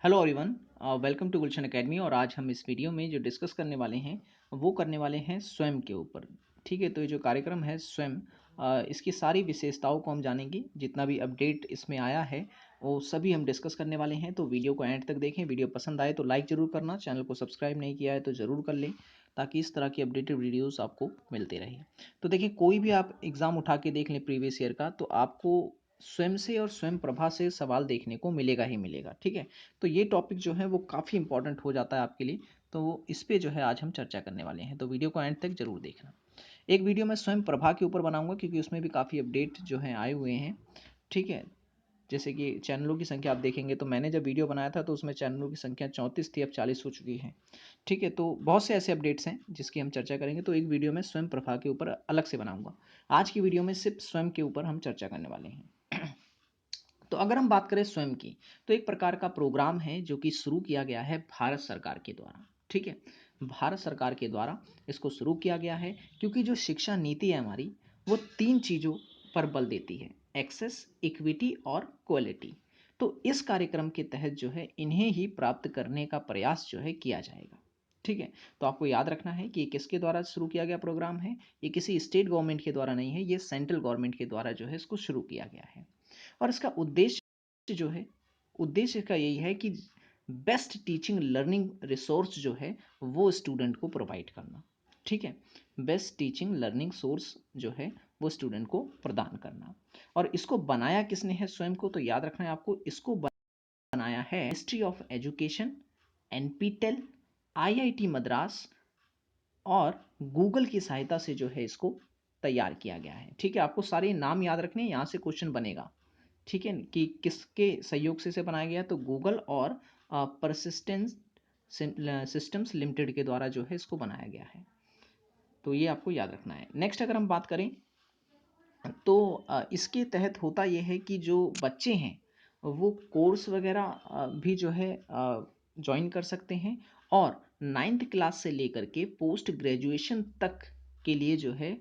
Hello everyone, welcome to Gulshan academy. और आज हम इस वीडियो में जो डिस्कस करने वाले हैं वो करने वाले हैं स्वयं के ऊपर। ठीक है, तो ये जो कार्यक्रम है स्वयं, इसकी सारी विशेषताओं को हम जानेंगे। जितना भी अपडेट इसमें आया है वो सभी हम डिस्कस करने वाले हैं। तो वीडियो को एंड तक देखें। वीडियो पसंद आए तो लाइक ज़रूर करना, चैनल को सब्सक्राइब नहीं किया है तो ज़रूर कर लें ताकि इस तरह की अपडेटेड वीडियोज़ आपको मिलते रहे। तो देखिए, कोई भी आप एग्ज़ाम उठा के देख लें प्रीवियस ईयर का, तो आपको स्वयं से और स्वयं प्रभा से सवाल देखने को मिलेगा ही मिलेगा। ठीक है, तो ये टॉपिक जो है वो काफ़ी इंपॉर्टेंट हो जाता है आपके लिए। तो इस पे जो है आज हम चर्चा करने वाले हैं, तो वीडियो को एंड तक जरूर देखना। एक वीडियो मैं स्वयं प्रभा के ऊपर बनाऊंगा क्योंकि उसमें भी काफ़ी अपडेट जो है आए हुए हैं। ठीक है, जैसे कि चैनलों की संख्या आप देखेंगे तो मैंने जब वीडियो बनाया था तो उसमें चैनलों की संख्या 34 थी, अब 40 हो चुकी है। ठीक है, तो बहुत से ऐसे अपडेट्स हैं जिसकी हम चर्चा करेंगे। तो एक वीडियो में स्वयं प्रभा के ऊपर अलग से बनाऊंगा। आज की वीडियो में सिर्फ स्वयं के ऊपर हम चर्चा करने वाले हैं। तो अगर हम बात करें स्वयं की, तो एक प्रकार का प्रोग्राम है जो कि शुरू किया गया है भारत सरकार के द्वारा। ठीक है, भारत सरकार के द्वारा इसको शुरू किया गया है क्योंकि जो शिक्षा नीति है हमारी, वो तीन चीज़ों पर बल देती है: एक्सेस, इक्विटी और क्वालिटी। तो इस कार्यक्रम के तहत जो है इन्हें ही प्राप्त करने का प्रयास जो है किया जाएगा। ठीक है, तो आपको याद रखना है कि ये किसके द्वारा शुरू किया गया प्रोग्राम है। ये किसी स्टेट गवर्नमेंट के द्वारा नहीं है, ये सेंट्रल गवर्नमेंट के द्वारा जो है इसको शुरू किया गया है। और इसका उद्देश्य जो है, उद्देश्य इसका यही है कि बेस्ट टीचिंग लर्निंग रिसोर्स जो है वो स्टूडेंट को प्रोवाइड करना। ठीक है, बेस्ट टीचिंग लर्निंग सोर्स जो है वो स्टूडेंट को प्रदान करना। और इसको बनाया किसने है स्वयं को, तो याद रखना है आपको, इसको बनाया है ministry of education, NPTEL, IIT Madras और गूगल की सहायता से जो है इसको तैयार किया गया है। ठीक है, आपको सारे नाम याद रखने हैं, यहाँ से क्वेश्चन बनेगा। ठीक है, कि किसके सहयोग से इसे बनाया गया, तो गूगल और परसिस्टेंस सिस्टम्स लिमिटेड के द्वारा जो है इसको बनाया गया है। तो ये आपको याद रखना है। नेक्स्ट अगर हम बात करें तो इसके तहत होता यह है कि जो बच्चे हैं वो कोर्स वगैरह भी जो है ज्वाइन कर सकते हैं। और नाइन्थ क्लास से लेकर के पोस्ट ग्रेजुएशन तक के लिए जो है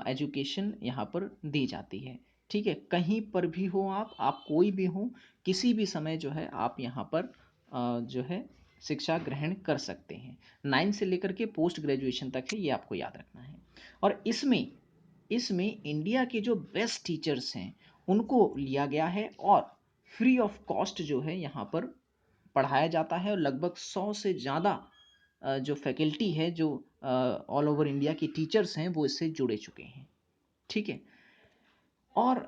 एजुकेशन यहाँ पर दी जाती है। ठीक है, कहीं पर भी हो आप कोई भी हो, किसी भी समय जो है आप यहाँ पर जो है शिक्षा ग्रहण कर सकते हैं। नाइन्थ से लेकर के पोस्ट ग्रेजुएशन तक है, ये आपको याद रखना है। और इसमें इसमें इंडिया के जो बेस्ट टीचर्स हैं उनको लिया गया है और फ्री ऑफ कॉस्ट जो है यहाँ पर पढ़ाया जाता है। और लगभग 100 से ज़्यादा जो फैकल्टी है, जो ऑल ओवर इंडिया की टीचर्स हैं, वो इससे जुड़े चुके हैं। ठीक है, और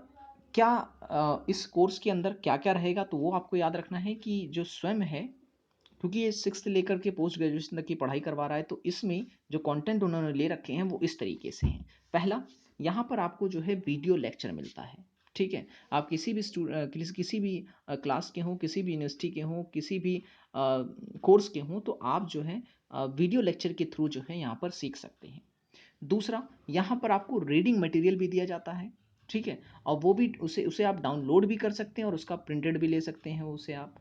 क्या इस कोर्स के अंदर क्या क्या रहेगा, तो वो आपको याद रखना है कि जो स्वयं है, क्योंकि ये सिक्स्थ लेकर के पोस्ट ग्रेजुएशन तक की पढ़ाई करवा रहा है, तो इसमें जो कंटेंट उन्होंने ले रखे हैं वो इस तरीके से हैं। पहला, यहाँ पर आपको जो है वीडियो लेक्चर मिलता है। ठीक है, आप किसी भी किसी भी क्लास के हों, किसी भी यूनिवर्सिटी के हों, किसी भी कोर्स के हों, तो आप जो है वीडियो लेक्चर के थ्रू जो है यहाँ पर सीख सकते हैं। दूसरा, यहाँ पर आपको रीडिंग मटेरियल भी दिया जाता है। ठीक है, और वो भी उसे उसे आप डाउनलोड भी कर सकते हैं और उसका प्रिंटेड भी ले सकते हैं उसे आप।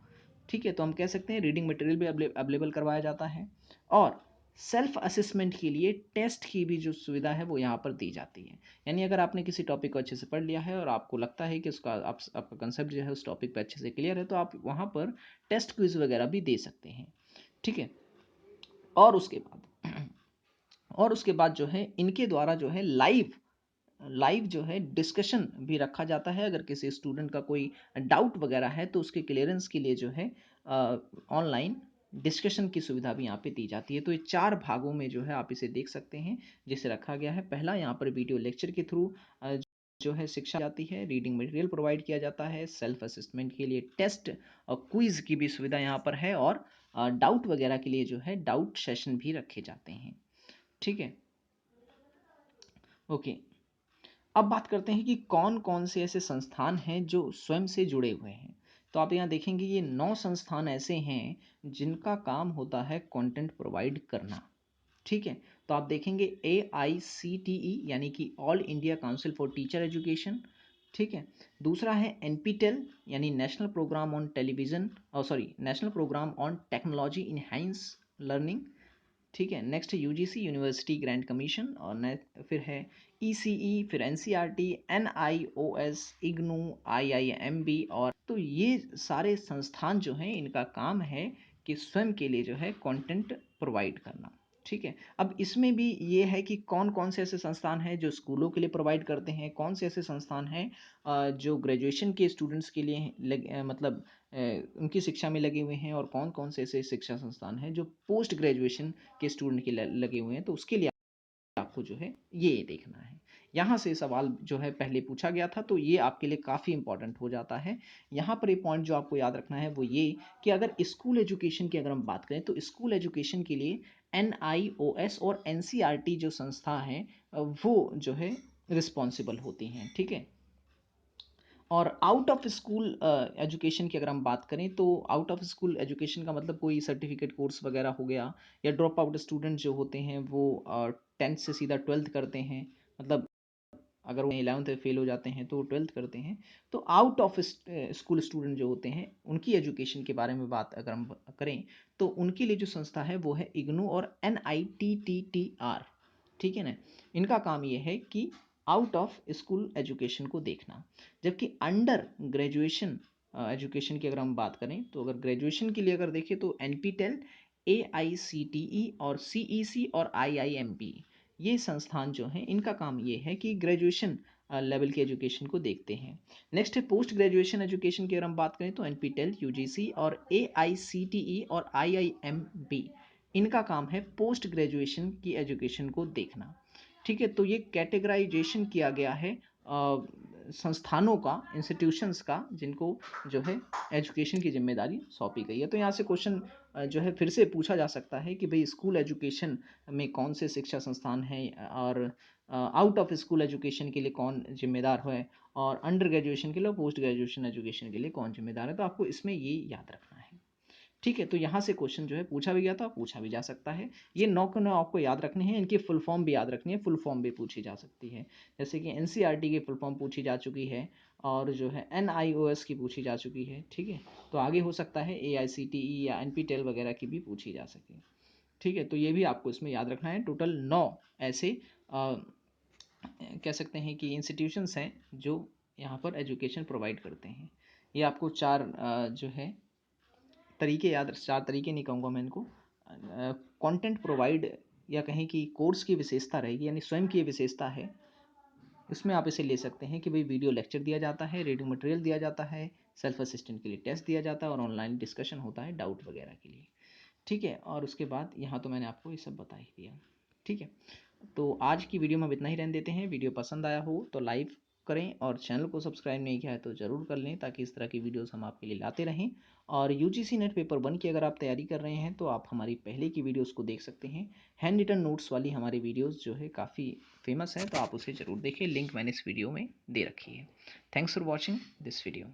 ठीक है, तो हम कह सकते हैं रीडिंग मटेरियल भी अवेलेबल करवाया जाता है। और सेल्फ असेसमेंट के लिए टेस्ट की भी जो सुविधा है वो यहाँ पर दी जाती है। यानी अगर आपने किसी टॉपिक को अच्छे से पढ़ लिया है और आपको लगता है कि उसका आपका कंसेप्ट जो है उस टॉपिक पे अच्छे से क्लियर है, तो आप वहाँ पर टेस्ट क्विज वगैरह भी दे सकते हैं। ठीक है, और उसके बाद और उसके बाद जो है इनके द्वारा जो है लाइव लाइव जो है डिस्कशन भी रखा जाता है। अगर किसी स्टूडेंट का कोई डाउट वगैरह है तो उसके क्लियरेंस के लिए जो है ऑनलाइन डिस्कशन की सुविधा भी यहाँ पे दी जाती है। तो ये चार भागों में जो है आप इसे देख सकते हैं जिसे रखा गया है। पहला, यहाँ पर वीडियो लेक्चर के थ्रू जो है शिक्षा जाती है, रीडिंग मटेरियल प्रोवाइड किया जाता है, सेल्फ असेसमेंट के लिए टेस्ट और क्विज की भी सुविधा यहाँ पर है, और डाउट वगैरह के लिए जो है डाउट सेशन भी रखे जाते हैं। ठीक है, ओके। अब बात करते हैं कि कौन कौन से ऐसे संस्थान हैं जो स्वयं से जुड़े हुए हैं। तो आप यहाँ देखेंगे ये 9 संस्थान ऐसे हैं जिनका काम होता है कंटेंट प्रोवाइड करना। ठीक है, तो आप देखेंगे AICTE यानी कि all India council for teacher education. ठीक है, दूसरा है NPTEL यानी national program on television, national program on technology enhanced learning. ठीक है। Next UGC university grant commission, और फिर है ईसीई, फिर एनसीईआरटी, एनआईओएस, इग्नू, आईआईएमबी। और तो ये सारे संस्थान जो हैं इनका काम है कि स्वयं के लिए जो है कंटेंट प्रोवाइड करना। ठीक है। अब इसमें भी ये है कि कौन कौन से ऐसे संस्थान हैं जो स्कूलों के लिए प्रोवाइड करते हैं, कौन से ऐसे संस्थान हैं जो ग्रेजुएशन के स्टूडेंट्स के लिए मतलब उनकी शिक्षा में लगे हुए हैं, और कौन कौन से ऐसे शिक्षा संस्थान हैं जो पोस्ट ग्रेजुएशन के स्टूडेंट के लगे हुए हैं। तो उसके लिए आपको जो है ये देखना है। यहाँ से सवाल जो है पहले पूछा गया था, तो ये आपके लिए काफ़ी इंपॉर्टेंट हो जाता है। यहाँ पर एक पॉइंट जो आपको याद रखना है वो ये कि अगर स्कूल एजुकेशन की अगर हम बात करें तो स्कूल एजुकेशन के लिए NIOS और NCERT जो संस्था है वो जो है रिस्पॉन्सिबल होती हैं। ठीक है। और आउट ऑफ स्कूल एजुकेशन की अगर हम बात करें तो आउट ऑफ स्कूल एजुकेशन का मतलब कोई सर्टिफिकेट कोर्स वगैरह हो गया, या ड्रॉप आउट स्टूडेंट जो होते हैं वो 10th से सीधा 12th करते हैं, मतलब अगर वो 11th में फेल हो जाते हैं तो वो 12th करते हैं। तो आउट ऑफ स्कूल स्टूडेंट जो होते हैं उनकी एजुकेशन के बारे में बात अगर हम करें तो उनके लिए जो संस्था है वो है इग्नू और NITTTR। ठीक है ना। इनका काम ये है कि आउट ऑफ स्कूल एजुकेशन को देखना। जबकि अंडर ग्रेजुएशन एजुकेशन की अगर हम बात करें तो अगर ग्रेजुएशन के लिए अगर देखें तो NPTEL, AICTE और CEC और IIMP, ये संस्थान जो हैं इनका काम ये है कि ग्रेजुएशन लेवल की एजुकेशन को देखते हैं। नेक्स्ट है पोस्ट ग्रेजुएशन एजुकेशन की अगर हम बात करें तो NPTEL, UGC और AICTE और IIMB, इनका काम है पोस्ट ग्रेजुएशन की एजुकेशन को देखना। ठीक है। तो ये कैटेगराइजेशन किया गया है संस्थानों का, इंस्टीट्यूशंस का, जिनको जो है एजुकेशन की जिम्मेदारी सौंपी गई है। तो यहाँ से क्वेश्चन जो है फिर से पूछा जा सकता है कि भाई स्कूल एजुकेशन में कौन से शिक्षा संस्थान हैं, और आउट ऑफ स्कूल एजुकेशन के लिए कौन जिम्मेदार है, और अंडर ग्रेजुएशन के लिए, पोस्ट ग्रेजुएशन एजुकेशन के लिए कौन जिम्मेदार है। तो आपको इसमें ये याद रखना है। ठीक है। तो यहाँ से क्वेश्चन जो है पूछा भी गया था, पूछा भी जा सकता है। ये 9 के 9 आपको याद रखने हैं, इनकी फुल फॉर्म भी याद रखनी है, फुल फॉर्म भी पूछी जा सकती है। जैसे कि NCERT की फुल फॉर्म पूछी जा चुकी है, और जो है NIOS की पूछी जा चुकी है। ठीक है। तो आगे हो सकता है AICTE या NPTEL वगैरह की भी पूछी जा सके। ठीक है। तो ये भी आपको इसमें याद रखना है। टोटल 9 ऐसे कह सकते हैं कि इंस्टीट्यूशंस हैं जो यहाँ पर एजुकेशन प्रोवाइड करते हैं। ये आपको 4 जो है तरीके याद, 4 तरीके नहीं कहूँगा मैं इनको, कंटेंट प्रोवाइड या कहें कि कोर्स की विशेषता रहेगी, यानी स्वयं की विशेषता है। इसमें आप इसे ले सकते हैं कि भाई वीडियो लेक्चर दिया जाता है, रीडिंग मटेरियल दिया जाता है, सेल्फ असिस्टेंट के लिए टेस्ट दिया जाता है, और ऑनलाइन डिस्कशन होता है डाउट वगैरह के लिए। ठीक है। और उसके बाद यहाँ तो मैंने आपको ये सब बता ही दिया। ठीक है। तो आज की वीडियो में अब इतना ही रहने देते हैं। वीडियो पसंद आया हो तो लाइक करें, और चैनल को सब्सक्राइब नहीं किया है तो ज़रूर कर लें, ताकि इस तरह की वीडियोस हम आपके लिए लाते रहें। और UGC नेट पेपर 1 की अगर आप तैयारी कर रहे हैं तो आप हमारी पहले की वीडियोस को देख सकते हैं। हैंड रिटन नोट्स वाली हमारी वीडियोस जो है काफ़ी फेमस है, तो आप उसे ज़रूर देखें। लिंक मैंने इस वीडियो में दे रखी है। Thanks for watching this video.